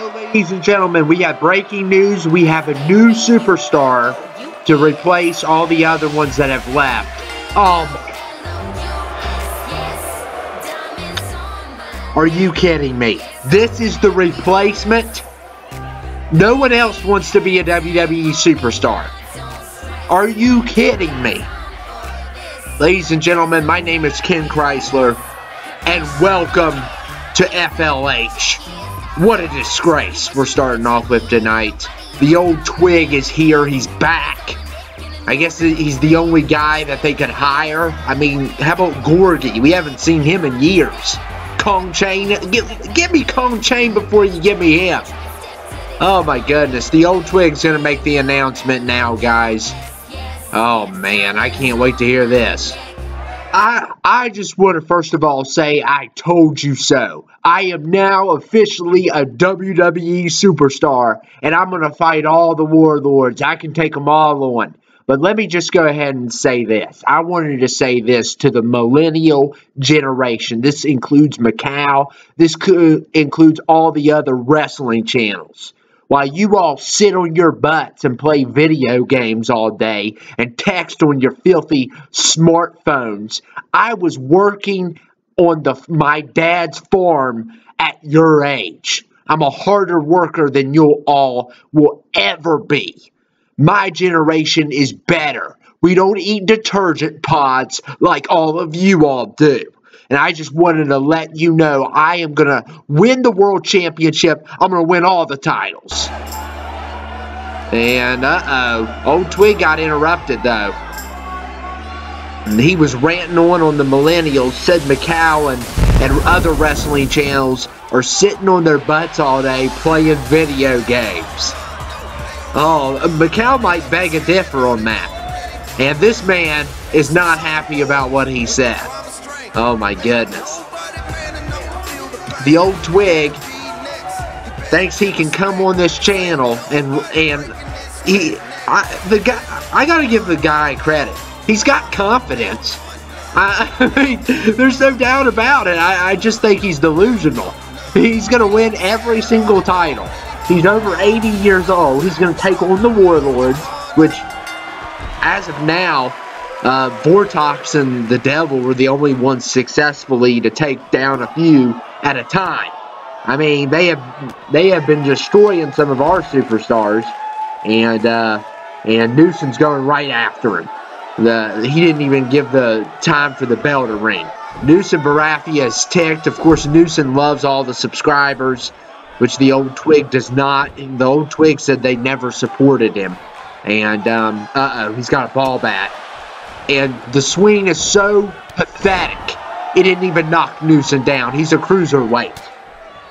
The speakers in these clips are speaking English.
Ladies and gentlemen, we have breaking news. We have a new superstar to replace all the other ones that have left. Are you kidding me? This is the replacement? No one else wants to be a WWE superstar. Are you kidding me? Ladies and gentlemen, my name is Ken Chrysler, and welcome to FLH. What a disgrace we're starting off with tonight. The old twig is here. He's back. I guess he's the only guy that they could hire. I mean, how about Gorgie? We haven't seen him in years. Kong Chain. Give me Kong Chain before you give me him. Oh my goodness. The old twig's going to make the announcement now, guys. Oh man, I can't wait to hear this. I just want to first of all say I told you so. I am now officially a WWE superstar, and I'm going to fight all the warlords. I can take them all on. But let me just go ahead and say this. I wanted to say this to the millennial generation. This includes Macau. This includes all the other wrestling channels. While you all sit on your butts and play video games all day and text on your filthy smartphones, I was working on my dad's farm at your age. I'm a harder worker than you all will ever be. My generation is better. We don't eat detergent pods like all of you all do. And I just wanted to let you know I am going to win the World Championship. I'm going to win all the titles. And, old Twig got interrupted, though. And he was ranting on the millennials, said Macau and other wrestling channels are sitting on their butts all day playing video games. Oh, Macau might beg a differ on that. And this man is not happy about what he said. Oh my goodness. The old twig thinks he can come on this channel and I gotta give the guy credit. He's got confidence. I mean, there's no doubt about it. I just think he's delusional. He's gonna win every single title. He's over 80 years old. He's gonna take on the warlords, which as of now, Vortox and the Devil were the only ones successfully to take down a few at a time. I mean, they have been destroying some of our superstars, and Newsom's going right after him. He didn't even give the time for the bell to ring. Newsom Baratheon is ticked. Of course, Newsom loves all the subscribers, which the old twig does not. The old twig said they never supported him, and he's got a ball bat. And the swing is so pathetic, it didn't even knock Newsom down. He's a cruiserweight.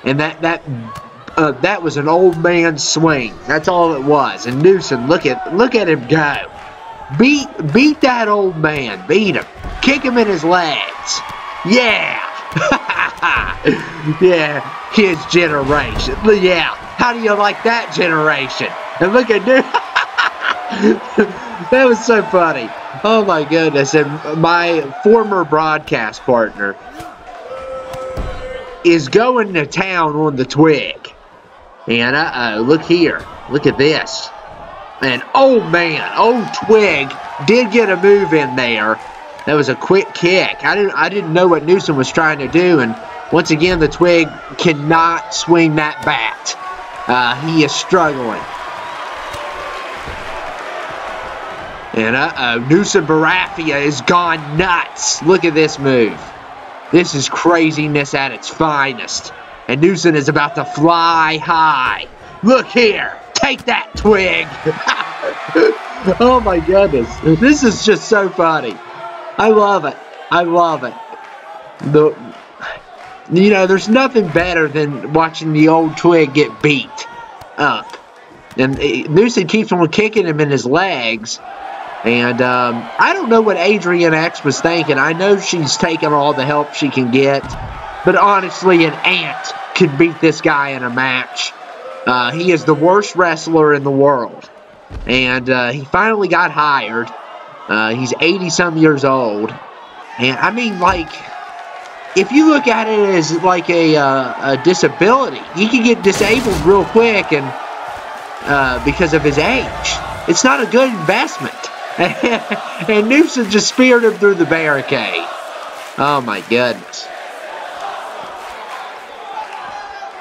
And that was an old man's swing. That's all it was. And Newsom, look at him go. Beat that old man. Beat him. Kick him in his legs. Yeah. Yeah. His generation. Yeah. How do you like that generation? And look at Newsom. That was so funny. Oh my goodness. And my former broadcast partner is going to town on the twig. And look here. Look at this. And oh man, old twig did get a move in there. That was a quick kick. I didn't know what Newsom was trying to do, and once again the twig cannot swing that bat. He is struggling. And Newsom Baratheon is gone nuts. Look at this move. This is craziness at its finest. And Newsom is about to fly high. Look here. Take that, twig. Oh my goodness. This is just so funny. I love it. I love it. You know, there's nothing better than watching the old twig get beat up. And Newsom keeps on kicking him in his legs. And I don't know what Adrian X was thinking. I know she's taking all the help she can get. But honestly, an ant could beat this guy in a match. He is the worst wrestler in the world. And he finally got hired. He's 80-some years old. And I mean, like, if you look at it as like a disability, he can get disabled real quick, and because of his age. It's not a good investment. And Newsom just speared him through the barricade. Oh my goodness.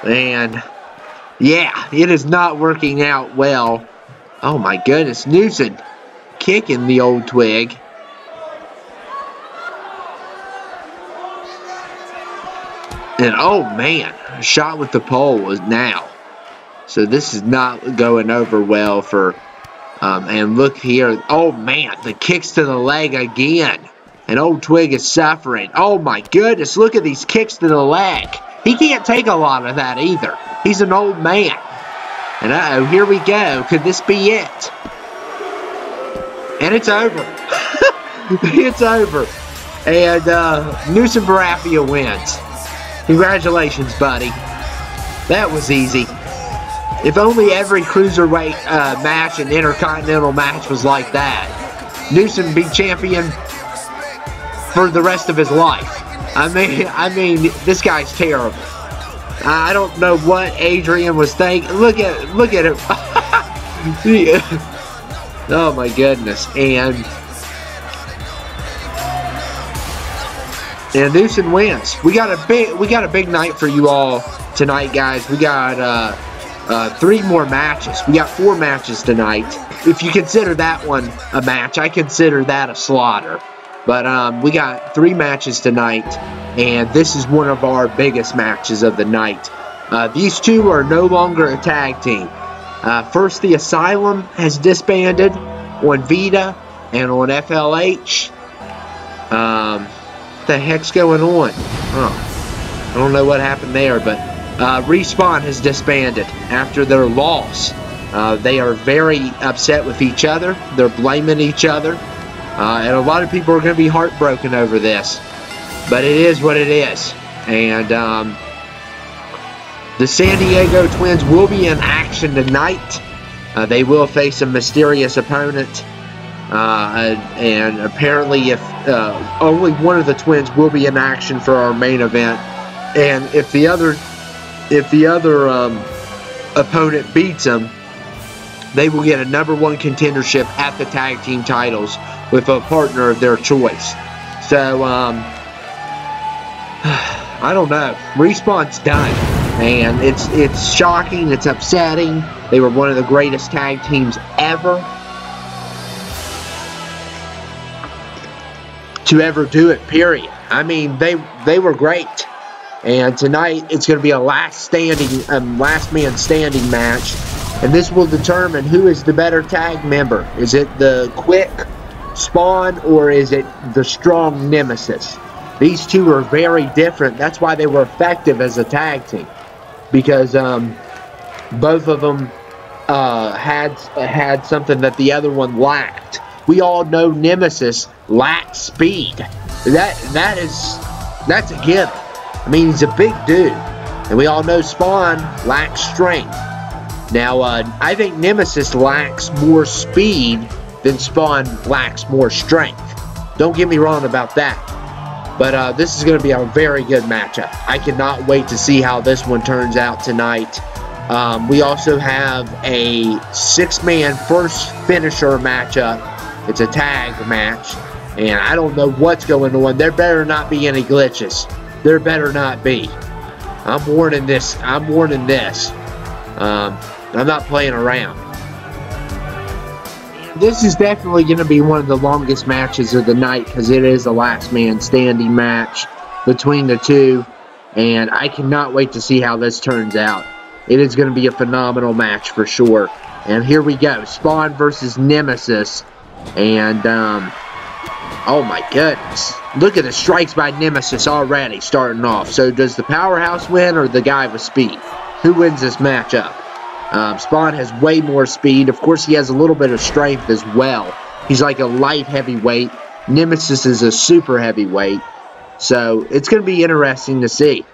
And yeah, it is not working out well. Oh my goodness, Newsom kicking the old twig. And oh man, a shot with the pole was now. So this is not going over well for, and look here, oh man, the kicks to the leg again. And old twig is suffering. Oh my goodness, look at these kicks to the leg. He can't take a lot of that either. He's an old man. And uh-oh, here we go. Could this be it? And it's over. It's over. And Newsom Barafia wins. Congratulations, buddy. That was easy. If only every cruiserweight match and intercontinental match was like that. Newsom would be champion for the rest of his life. I mean, this guy's terrible. I don't know what Adrian was thinking. Look at him. Oh my goodness. And Newsom wins. We got a big night for you all tonight, guys. We got 3 more matches. We got 4 matches tonight. If you consider that one a match, I consider that a slaughter. But we got 3 matches tonight, and this is one of our biggest matches of the night. These two are no longer a tag team. First, the Asylum has disbanded on Vita and on FLH. What the heck's going on? I don't know what happened there, but Respawn has disbanded after their loss. They are very upset with each other. They're blaming each other. And a lot of people are going to be heartbroken over this. But it is what it is. And the San Diego Twins will be in action tonight. They will face a mysterious opponent. And apparently if only one of the Twins will be in action for our main event. And if the other opponent beats them, they will get a #1 contendership at the tag team titles with a partner of their choice. So, I don't know. Respawn's done. And it's shocking. It's upsetting. They were one of the greatest tag teams ever to ever do it, period. I mean, they were great. And tonight, it's going to be a last man standing match. And this will determine who is the better tag member. Is it the quick Spawn or is it the strong Nemesis? These two are very different. That's why they were effective as a tag team. Because both of them had something that the other one lacked. We all know Nemesis lacks speed. That's a given. I mean, he's a big dude. And we all know Spawn lacks strength. Now, I think Nemesis lacks more speed than Spawn lacks more strength. Don't get me wrong about that. But this is going to be a very good matchup. I cannot wait to see how this one turns out tonight. We also have a 6-man first finisher matchup. It's a tag match. And I don't know what's going on. There better not be any glitches. There better not be. I'm warning this. I'm warning this. I'm not playing around. This is definitely going to be one of the longest matches of the night because it is a last man standing match between the two. And I cannot wait to see how this turns out. It is going to be a phenomenal match for sure. And here we go. Spawn versus Nemesis. And, oh my goodness. Look at the strikes by Nemesis already starting off. So does the powerhouse win or the guy with speed? Who wins this matchup? Spawn has way more speed. Of course, he has a little bit of strength as well. He's like a light heavyweight. Nemesis is a super heavyweight. So it's going to be interesting to see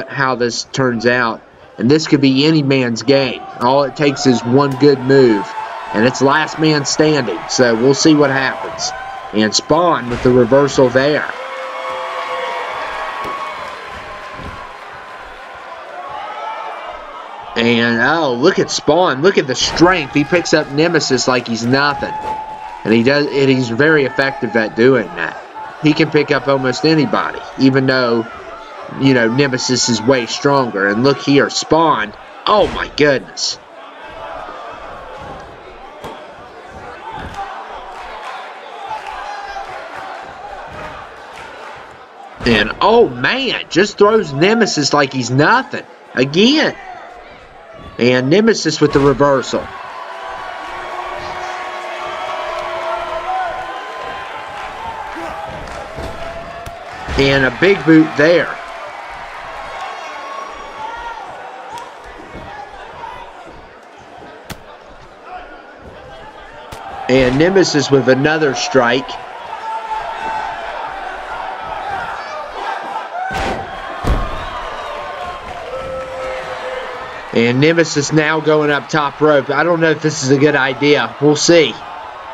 how this turns out. And this could be any man's game. All it takes is one good move. And it's last man standing. So we'll see what happens. And Spawn with the reversal there. And, oh, look at Spawn. Look at the strength. He picks up Nemesis like he's nothing. And he's very effective at doing that. He can pick up almost anybody, even though, you know, Nemesis is way stronger. And look here, Spawn. Oh, my goodness. And, oh, man, just throws Nemesis like he's nothing. Again. And Nemesis with the reversal. And a big boot there. And Nemesis with another strike. And Nemesis now going up top rope. I don't know if this is a good idea. We'll see.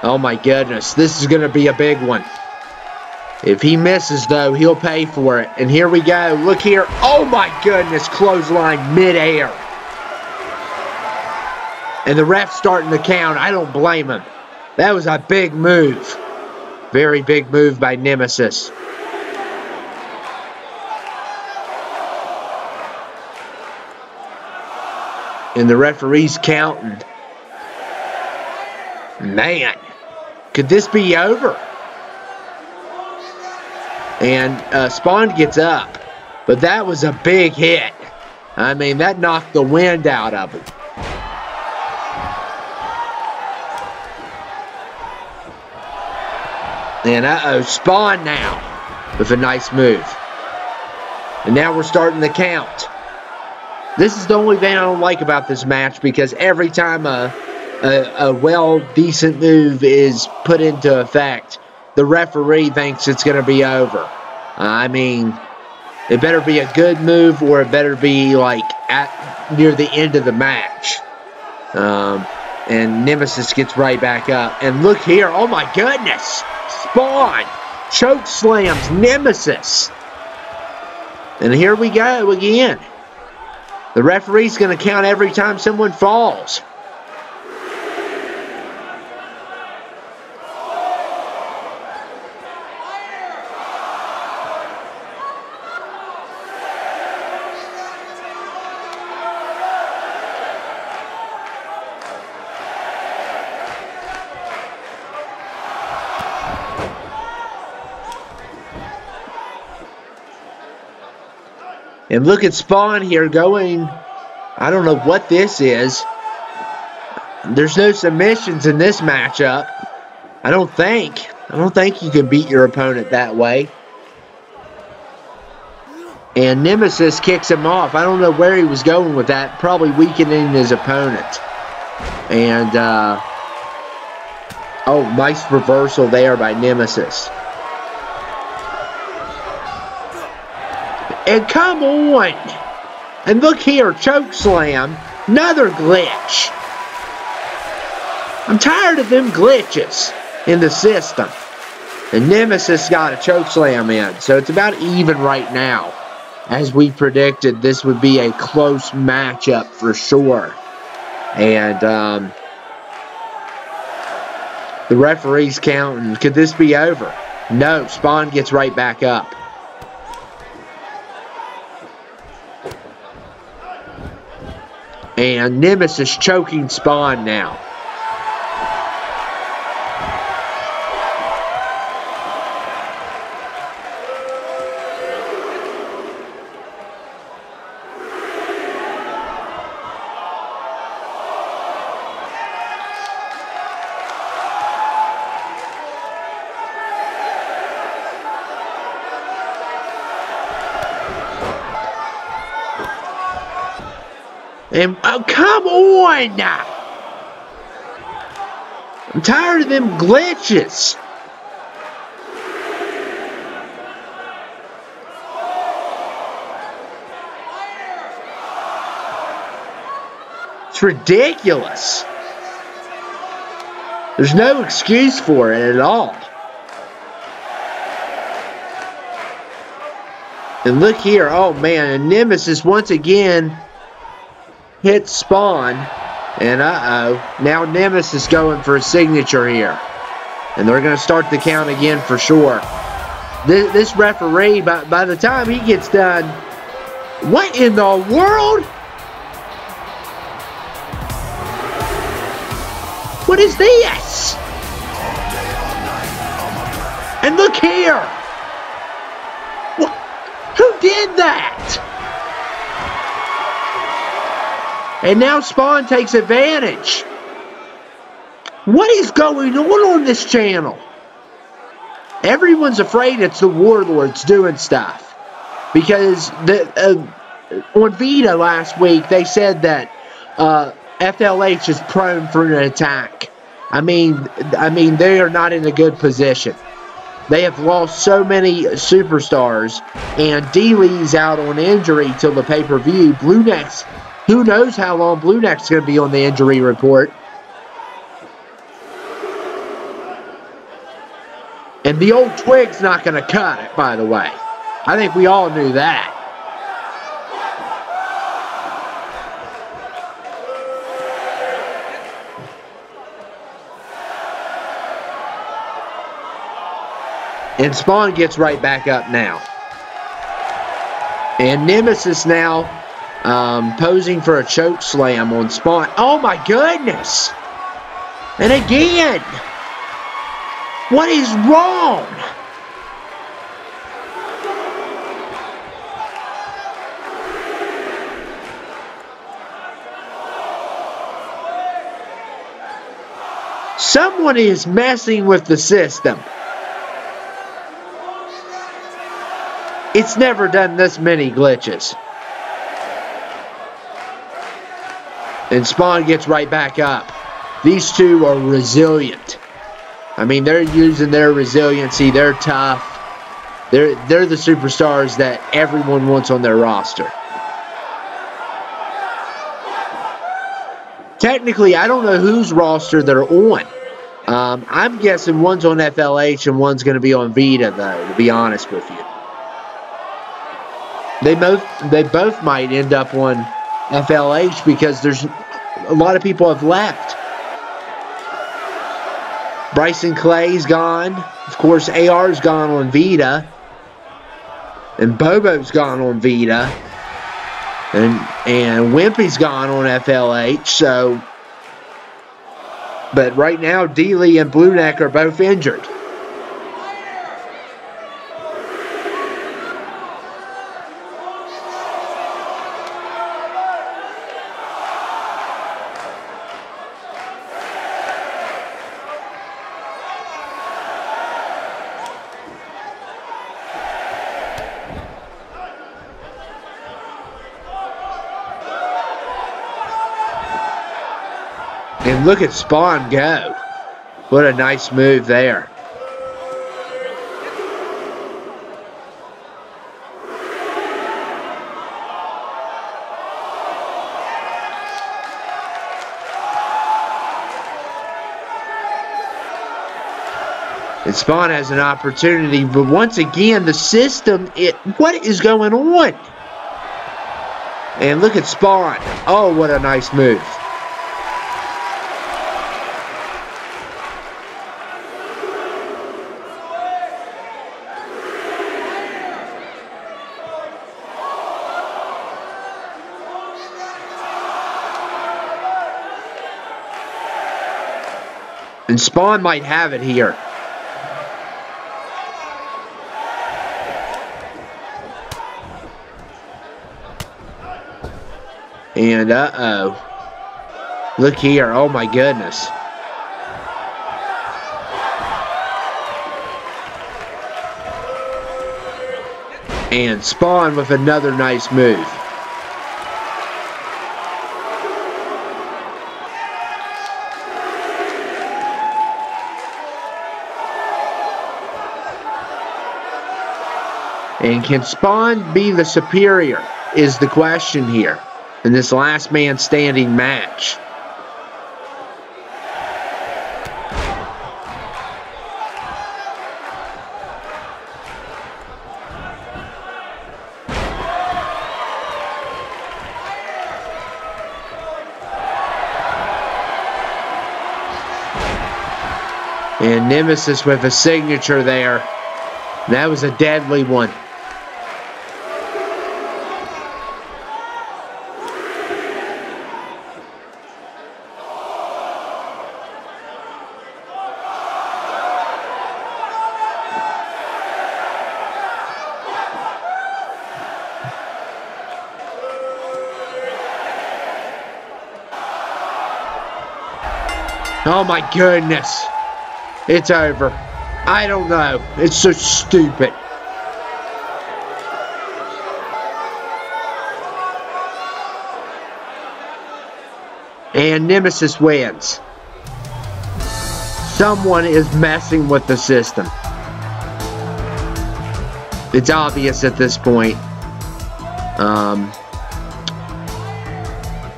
Oh my goodness. This is going to be a big one. If he misses, though, he'll pay for it. And here we go. Look here. Oh my goodness. Clothesline midair. And the ref's starting to count. I don't blame him. That was a big move. Very big move by Nemesis. And the referee's counting. Man, could this be over? And Spawn gets up. But that was a big hit. I mean, that knocked the wind out of him. And uh-oh, Spawn now with a nice move. And now we're starting the count. This is the only thing I don't like about this match, because every time a decent move is put into effect, the referee thinks it's going to be over. I mean, it better be a good move, or it better be like near the end of the match. And Nemesis gets right back up. And look here, oh my goodness! Spawn choke slams Nemesis. And here we go again. The referee's going to count every time someone falls. And look at Spawn here going, I don't know what this is. There's no submissions in this matchup. I don't think you can beat your opponent that way. And Nemesis kicks him off. I don't know where he was going with that. Probably weakening his opponent. And, oh, nice reversal there by Nemesis. And come on! And look here, choke slam, another glitch. I'm tired of them glitches in the system. And Nemesis got a choke slam in, so it's about even right now. As we predicted, this would be a close matchup for sure. And the referee's counting. Could this be over? No, Spawn gets right back up. And Nemesis choking Spawn now. And, oh, come on! I'm tired of them glitches. It's ridiculous. There's no excuse for it at all. And look here, oh man, and Nemesis once again, hits Spawn. And now Nemesis is going for a signature here. And they're going to start the count again for sure. This referee, by the time he gets done, what in the world? What is this? And look here. What? Who did that? And now Spawn takes advantage. What is going on this channel? Everyone's afraid it's the Warlords doing stuff. Because on Vita last week, they said that FLH is prone for an attack. I mean, they are not in a good position. They have lost so many superstars, and D-Lee's out on injury till the pay-per-view. Blue Neck's, who knows how long Blue Neck's going to be on the injury report. And the old twig's not going to cut it, by the way. I think we all knew that. And Spawn gets right back up now. And Nemesis now posing for a choke slam on Spawn. Oh my goodness! And again! What is wrong? Someone is messing with the system. It's never done this many glitches. And Spawn gets right back up. These two are resilient. I mean, they're using their resiliency. They're tough. They're the superstars that everyone wants on their roster. Technically, I don't know whose roster they're on. I'm guessing one's on FLH and one's going to be on Vita, though, to be honest with you. They both might end up on FLH because there's a lot of people have left. Bryson Clay's gone. Of course, AR's gone on Vita. And Bobo's gone on Vita. And Wimpy's gone on FLH. So, but right now, D-Lee and Blue Neck are both injured. And look at Spawn go. What a nice move there. And Spawn has an opportunity, but once again, the system, what is going on? And look at Spawn. Oh, what a nice move. And Spawn might have it here. And uh-oh. Look here. Oh my goodness. And Spawn with another nice move. And can Spawn be the superior is the question here in this last man standing match. And Nemesis with a signature there. That was a deadly one. Oh my goodness. It's over. I don't know. It's so stupid. And Nemesis wins. Someone is messing with the system. It's obvious at this point.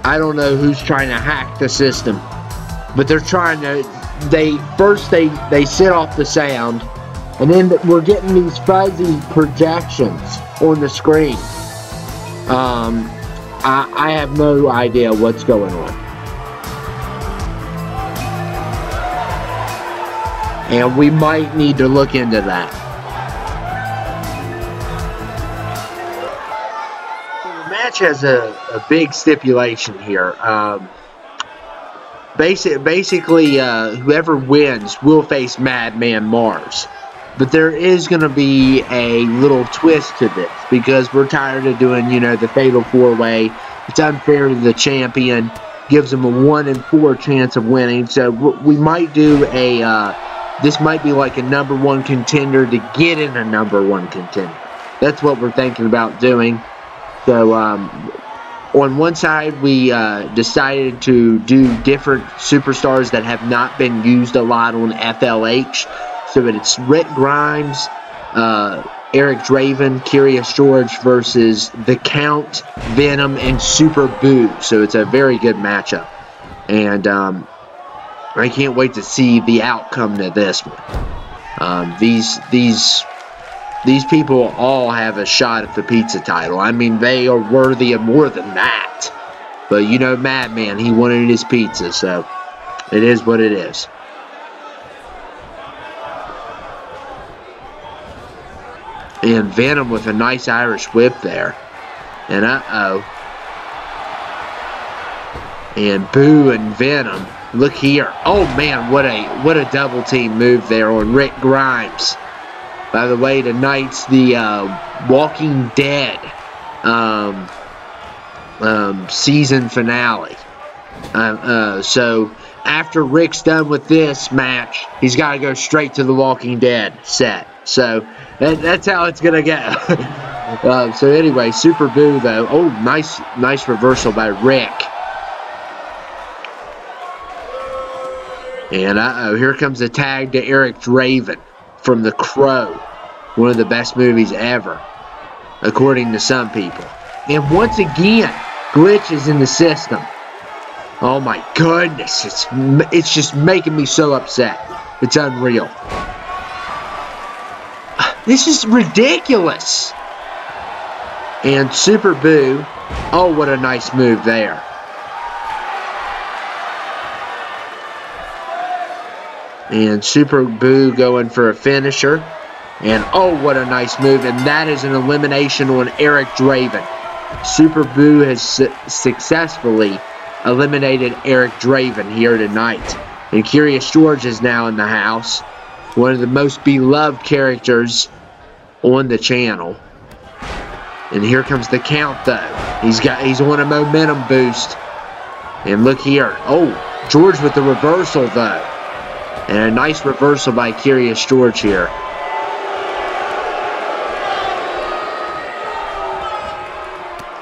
I don't know who's trying to hack the system. But they're trying to, they set off the sound, and then we're getting these fuzzy projections on the screen. I have no idea what's going on. And we might need to look into that. The match has a big stipulation here. Basically, whoever wins will face Madman Mars. But there is going to be a little twist to this, because we're tired of doing, you know, the Fatal 4-Way. It's unfair to the champion. Gives them a 1 in 4 chance of winning. So we might do a, this might be like a #1 contender to get in a #1 contender. That's what we're thinking about doing. So, on one side, we decided to do different superstars that have not been used a lot on FLH. So it's Rick Grimes, Eric Draven, Curious George versus The Count, Venom, and Super Boo. So it's a very good matchup. And I can't wait to see the outcome to this one. These people all have a shot at the pizza title. I mean, they are worthy of more than that. But, you know, Madman, he wanted his pizza, so it is what it is. And Venom with a nice Irish whip there. And uh-oh. And Boo and Venom. Look here. Oh, man, what a double team move there on Rick Grimes. By the way, tonight's the Walking Dead season finale. So after Rick's done with this match, he's got to go straight to the Walking Dead set. So that's how it's gonna go. So anyway, Super Boo though. Oh, nice reversal by Rick. And here comes a tag to Eric Draven from The Crow. One of the best movies ever, according to some people. And once again, glitches in the system. Oh my goodness, it's just making me so upset. It's unreal. This is ridiculous. And Super Boo, oh, what a nice move there. And Super Boo going for a finisher. And oh, what a nice move. And that is an elimination on Eric Draven. Super Boo has successfully eliminated Eric Draven here tonight. And Curious George is now in the house. One of the most beloved characters on the channel. And here comes the Count though. He's on a momentum boost. And look here. Oh, George with the reversal though. And a nice reversal by Curious George here.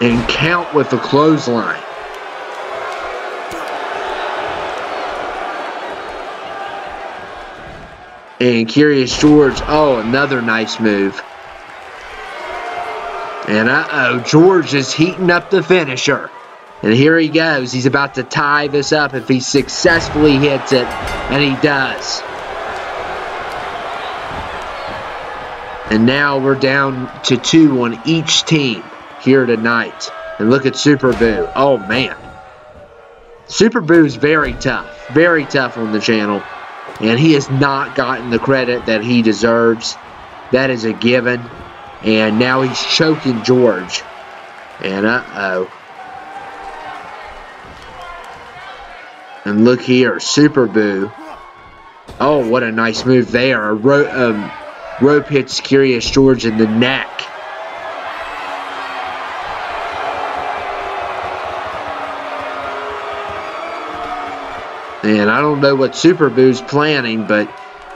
And Count with the clothesline. And Curious George, oh, another nice move. And uh-oh, George is heating up the finisher. And here he goes. He's about to tie this up if he successfully hits it. And he does. And now we're down to 2 on each team here tonight. And look at Super Boo. Oh, man. Super Boo's very tough. Very tough on the channel. And he has not gotten the credit that he deserves. That is a given. And now he's choking George. And uh-oh. And look here, Super Boo. Oh, what a nice move there. A rope hits Curious George in the neck. And I don't know what Super Boo's planning, but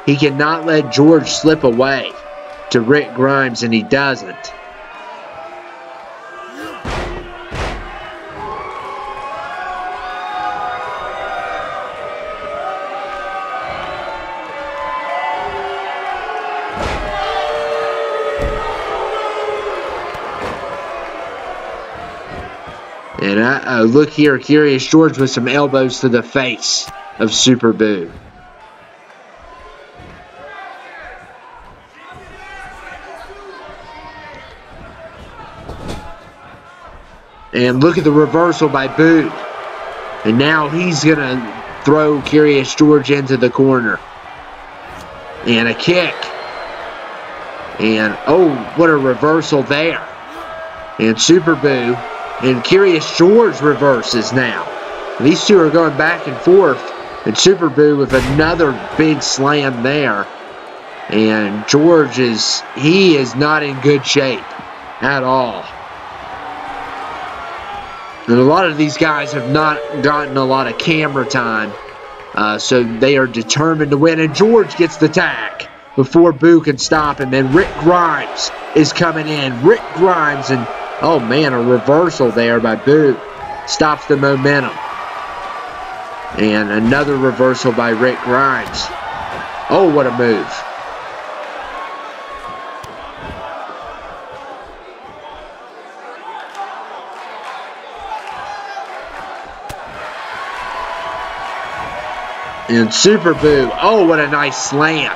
he cannot let George slip away to Rick Grimes, and he doesn't. And look here, Curious George with some elbows to the face of Super Boo. And look at the reversal by Boo. And now he's going to throw Curious George into the corner. And a kick. And, oh, what a reversal there. And Super Boo and Curious George reverses now. These two are going back and forth. And Super Boo with another big slam there. And George is not in good shape at all. And a lot of these guys have not gotten a lot of camera time. So they are determined to win. And George gets the tag before Boo can stop him. And Rick Grimes is coming in. Rick Grimes, and oh man, a reversal there by Boo. Stops the momentum. And another reversal by Rick Grimes. Oh, what a move. And Super Boo, oh, what a nice slam.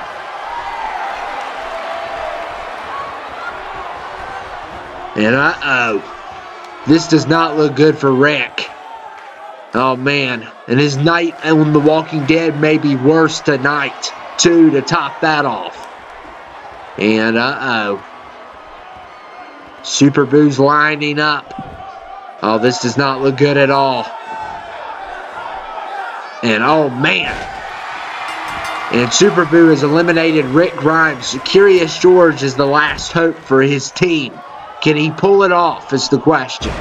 And uh-oh, this does not look good for Rick. Oh, man. And his night on The Walking Dead may be worse tonight, too, to top that off. And uh-oh. Super Boo's lining up. Oh, this does not look good at all. And oh, man. And Super Boo has eliminated Rick Grimes. Curious George is the last hope for his team. Can he pull it off is the question.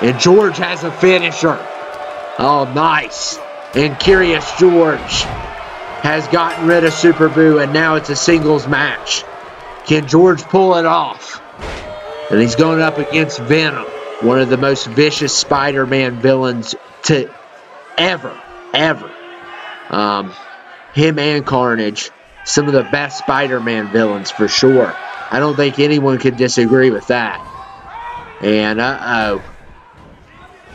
And George has a finisher. Oh, nice. And Curious George has gotten rid of Super Boo, and now it's a singles match. Can George pull it off? And he's going up against Venom, one of the most vicious Spider-Man villains to ever. Him and Carnage, some of the best Spider-Man villains for sure. I don't think anyone could disagree with that. And uh-oh.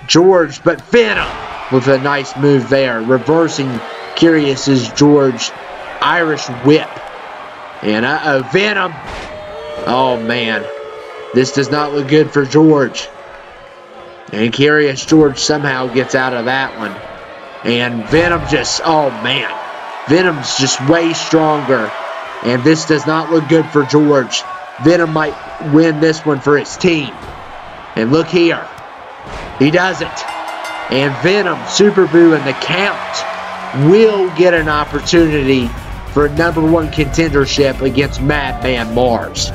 George, but Venom with a nice move there, reversing Curious's George Irish whip. And uh-oh, Venom. Oh, man. This does not look good for George. And Curious George somehow gets out of that one. And Venom just, oh, man. Venom's just way stronger. And this does not look good for George. Venom might win this one for his team. And look here. He does it. And Venom, Super Boo, and the Count will get an opportunity for #1 contendership against Madman Mars.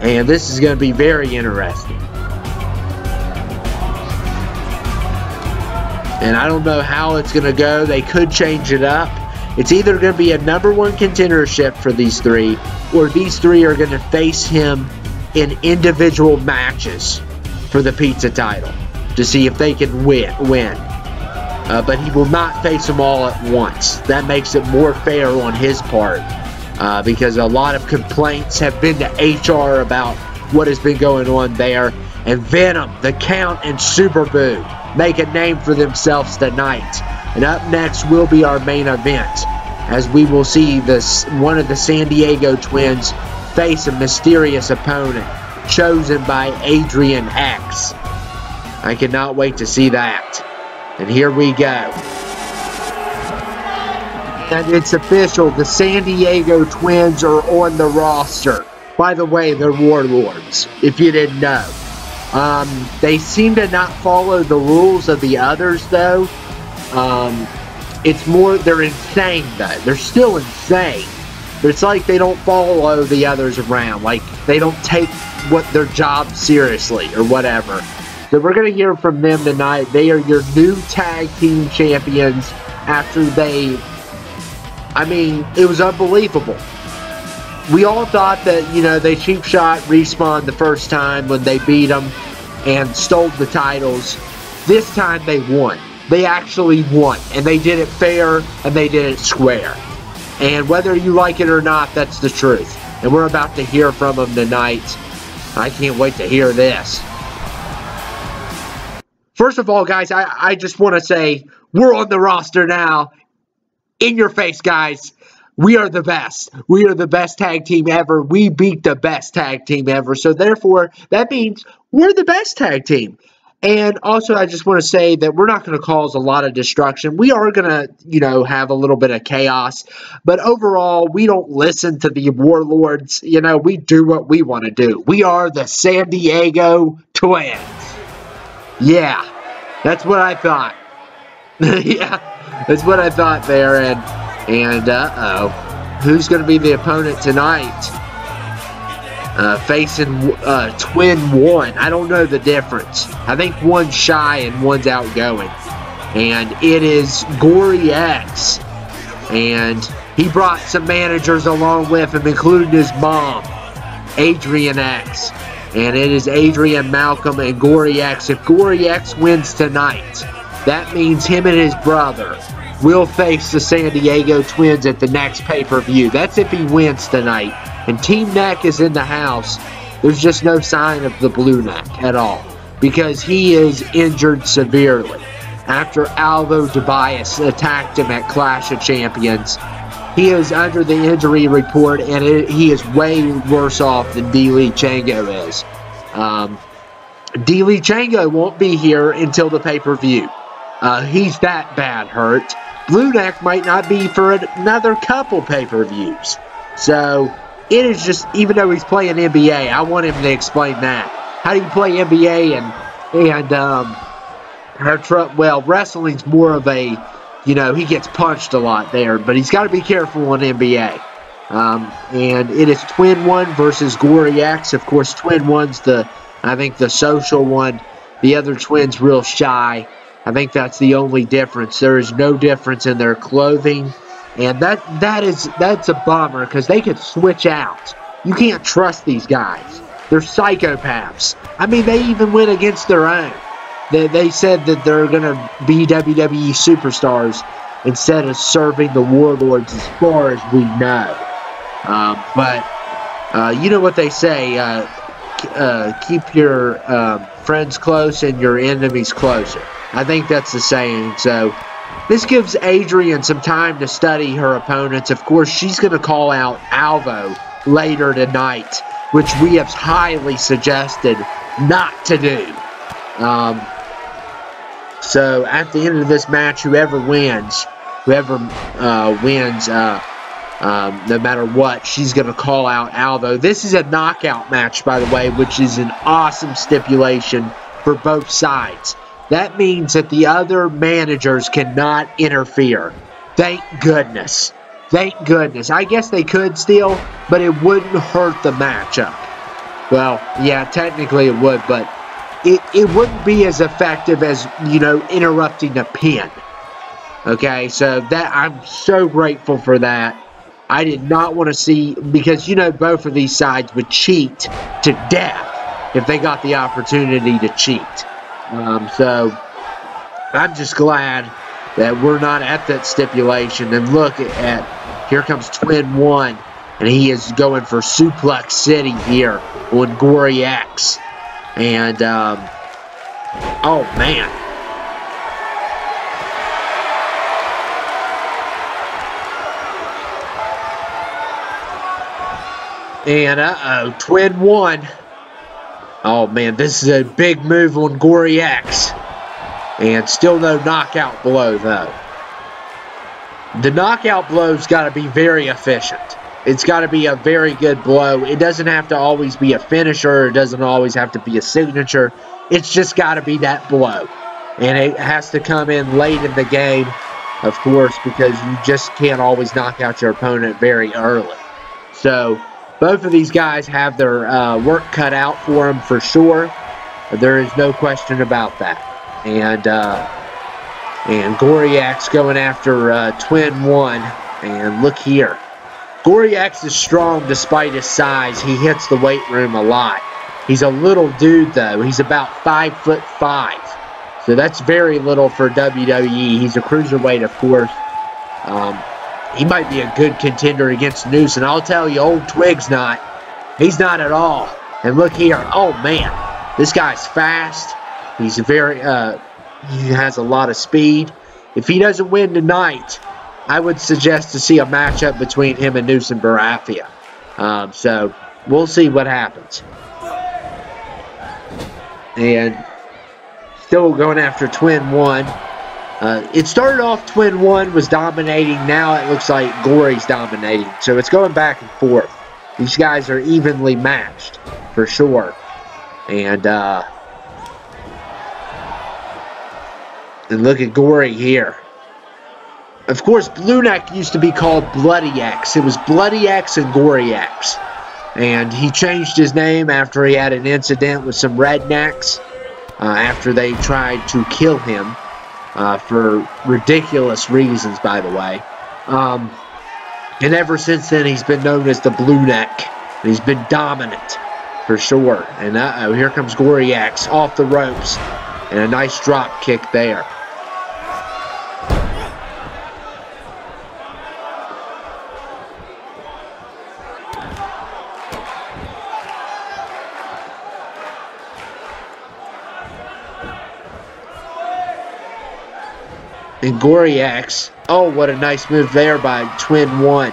And this is going to be very interesting. And I don't know how it's going to go. They could change it up. It's either going to be a #1 contendership for these three, or these three are going to face him in individual matches for the pizza title to see if they can win. But he will not face them all at once. That makes it more fair on his part, because a lot of complaints have been to HR about what has been going on there. And Venom, the Count, and Super Boo make a name for themselves tonight. And up next will be our main event, as we will see one of the San Diego twins face a mysterious opponent chosen by Adrian X. I cannot wait to see that. And here we go. And it's official. The San Diego Twins are on the roster. By the way, they're Warlords, if you didn't know. They seem to not follow the rules of the others, though. It's more, they're insane, though. They're still insane. But it's like they don't follow the others around. Like, they don't take their job seriously or whatever. So we're going to hear from them tonight. They are your new tag team champions after they... I mean, it was unbelievable. We all thought that, you know, they cheap shot Respawn the first time when they beat them and stole the titles. This time they won. They actually won. And they did it fair and they did it square. And whether you like it or not, that's the truth. And we're about to hear from them tonight. I can't wait to hear this. First of all, guys, I just want to say we're on the roster now. In your face, guys. We are the best. We are the best tag team ever. We beat the best tag team ever. So, therefore, that means we're the best tag team. And also, I just want to say that we're not going to cause a lot of destruction. We are going to, you know, have a little bit of chaos. But overall, we don't listen to the Warlords. You know, we do what we want to do. We are the San Diego Twins. Yeah, that's what I thought. Yeah. That's what I thought there, and uh-oh. Who's going to be the opponent tonight? Facing Twin 1. I don't know the difference. I think one's shy and one's outgoing. And it is Gory X. And he brought some managers along with him, including his mom, Adrian X. And it is Adrian, Malcolm, and Gory X. If Gory X wins tonight, that means him and his brother will face the San Diego Twins at the next pay-per-view. That's if he wins tonight. And Team Neck is in the house. There's just no sign of the Blue Neck at all, because he is injured severely after Alvo Tobias attacked him at Clash of Champions. He is under the injury report, and he is way worse off than D-Lee Chango is. D-Lee Chango won't be here until the pay-per-view. He's that bad hurt. Blue Neck might not be for another couple pay-per-views. So, it is just, even though he's playing NBA, I want him to explain that. How do you play NBA well, wrestling's more of a, you know, he gets punched a lot there, but he's got to be careful on NBA. And it is Twin 1 versus Gory X. Of course, Twin 1's I think the social one. The other Twin's real shy. I think that's the only difference. There is no difference in their clothing. And that's a bummer, because they could switch out. You can't trust these guys. They're psychopaths. I mean, they even went against their own. They said that they're going to be WWE superstars instead of serving the Warlords, as far as we know. But you know what they say, keep your friends close and your enemies closer. I think that's the saying. So this gives Adrian some time to study her opponents. Of course, she's going to call out Alvo later tonight, which we have highly suggested not to do. So at the end of this match, whoever wins, no matter what, she's going to call out Alvo. This is a knockout match, by the way, which is an awesome stipulation for both sides. That means that the other managers cannot interfere. Thank goodness. Thank goodness. I guess they could still, but it wouldn't hurt the matchup. Well, yeah, technically it would, but it wouldn't be as effective as, you know, interrupting a pin. Okay, so that I'm so grateful for that. I did not want to see, because, you know, both of these sides would cheat to death if they got the opportunity to cheat. So I'm just glad that we're not at that stipulation. And look at, here comes Twin 1, and he is going for Suplex City here on Gory X. And, oh man. And, Twin 1. Oh man, this is a big move on Gory X. And still no knockout blow, though. The knockout blow's got to be very efficient. It's got to be a very good blow. It doesn't have to always be a finisher. It doesn't always have to be a signature. It's just got to be that blow. And it has to come in late in the game, of course, because you just can't always knock out your opponent very early. So both of these guys have their work cut out for them for sure. There is no question about that. And Gory X going after Twin 1. And look here. Gory X is strong despite his size. He hits the weight room a lot. He's a little dude, though. He's about 5'5". So that's very little for WWE. He's a cruiserweight, of course. He might be a good contender against Noose. And I'll tell you, old Twig's not. He's not at all. And look here. Oh, man. This guy's fast. He's very, he has a lot of speed. If he doesn't win tonight, I would suggest to see a matchup between him and Noose and Barafia. So we'll see what happens. And still going after Twin 1. It started off Twin 1 was dominating. Now it looks like Gory's dominating. So it's going back and forth. These guys are evenly matched for sure. And look at Gory here. Of course, Blue Neck used to be called Bloody X. It was Bloody X and Gory X. And he changed his name after he had an incident with some rednecks. After they tried to kill him. For ridiculous reasons, by the way. And ever since then, he's been known as the Blue Neck. And he's been dominant, for sure. And uh-oh, here comes Gory X off the ropes. And a nice drop kick there. And Gory X. Oh, what a nice move there by Twin 1.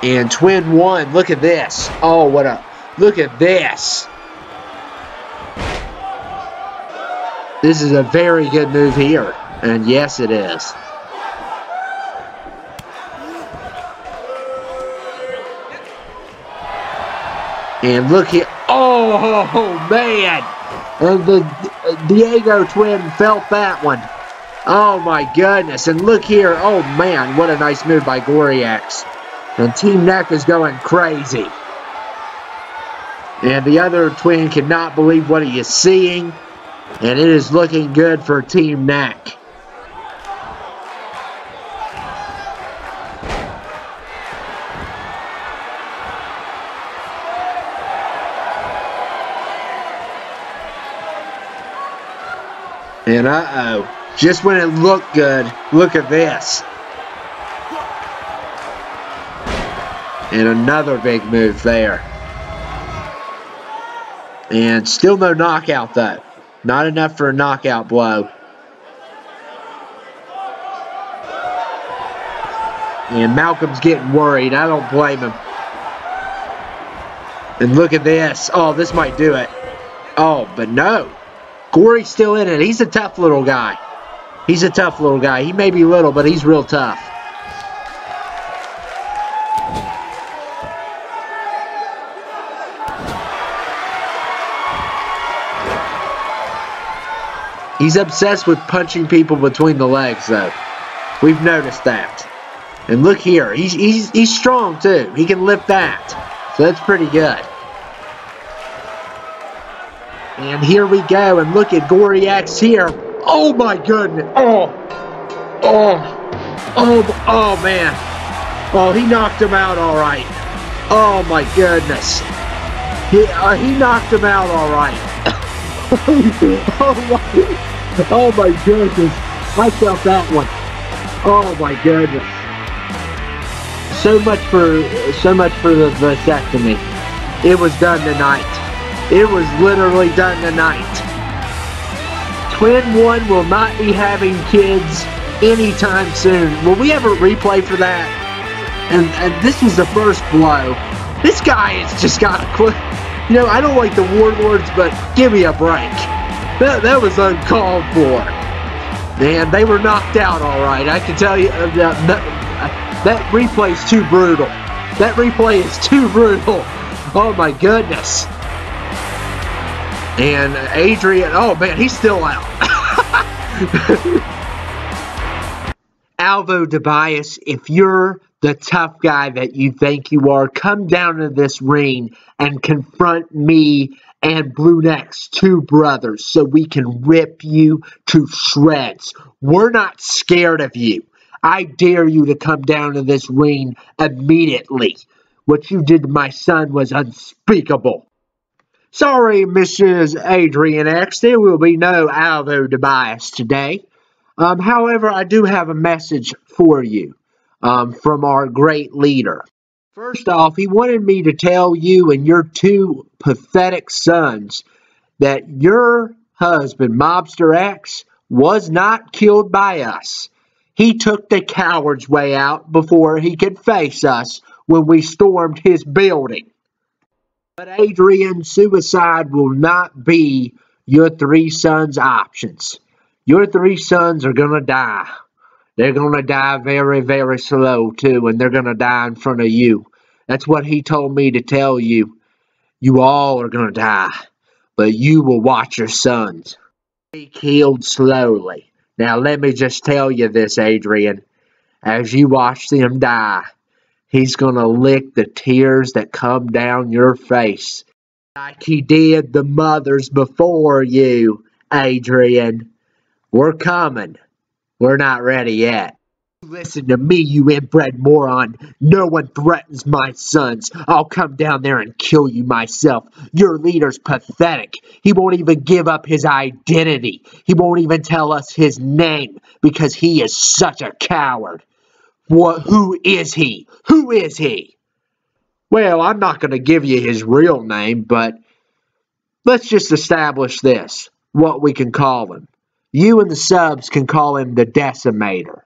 And Twin 1, look at this. Oh, what a, look at this. This is a very good move here. And yes, it is. And look here. Oh, man. And the Diego Twin felt that one. Oh, my goodness. And look here. Oh, man. What a nice move by Gory X. And Team Neck is going crazy. And the other Twin cannot believe what he is seeing. And it is looking good for Team Neck. And uh-oh, just when it looked good, look at this. And another big move there. And still no knockout though. Not enough for a knockout blow. And Malcolm's getting worried. I don't blame him. And look at this. Oh, this might do it. Oh, but no. Gory's still in it. He's a tough little guy. He's a tough little guy. He may be little, but he's real tough. He's obsessed with punching people between the legs, though. We've noticed that. And look here. He's strong, too. He can lift that. So that's pretty good. And here we go, and look at Gory X here. Oh my goodness. Oh, man. Oh, he knocked him out all right. Oh my goodness. He knocked him out all right. Oh my goodness. I felt that one. Oh my goodness. So much for the vasectomy. It was done tonight. It was literally done tonight. Twin 1 will not be having kids anytime soon. Will we have a replay for that? and this was the first blow. This guy has just got to quit. You know, I don't like the Warlords, but give me a break. That was uncalled for. Man, they were knocked out all right. I can tell you that replay is too brutal. That replay is too brutal. Oh my goodness. And Adrian, oh man, he's still out. Alvo Tobias, if you're the tough guy that you think you are, come down to this ring and confront me and Blue Neck's two brothers so we can rip you to shreds. We're not scared of you. I dare you to come down to this ring immediately. What you did to my son was unspeakable. Sorry, Mrs. Adrian X, there will be no Alvo Tobias today. However, I do have a message for you from our great leader. First off, he wanted me to tell you and your two pathetic sons that your husband, Mobster X, was not killed by us. He took the coward's way out before he could face us when we stormed his building. But Adrian, suicide will not be your three sons' options. Your three sons are going to die. They're going to die very, very slow, too, and they're going to die in front of you. That's what he told me to tell you. You all are going to die, but you will watch your sons be killed slowly. Now, let me just tell you this, Adrian. As you watch them die, he's going to lick the tears that come down your face like he did the mothers before you, Adrian. We're coming. We're not ready yet. Listen to me, you inbred moron. No one threatens my sons. I'll come down there and kill you myself. Your leader's pathetic. He won't even give up his identity. He won't even tell us his name because he is such a coward. Who is he? Who is he? Well, I'm not going to give you his real name, but let's just establish this, what we can call him. You and the subs can call him the Decimator.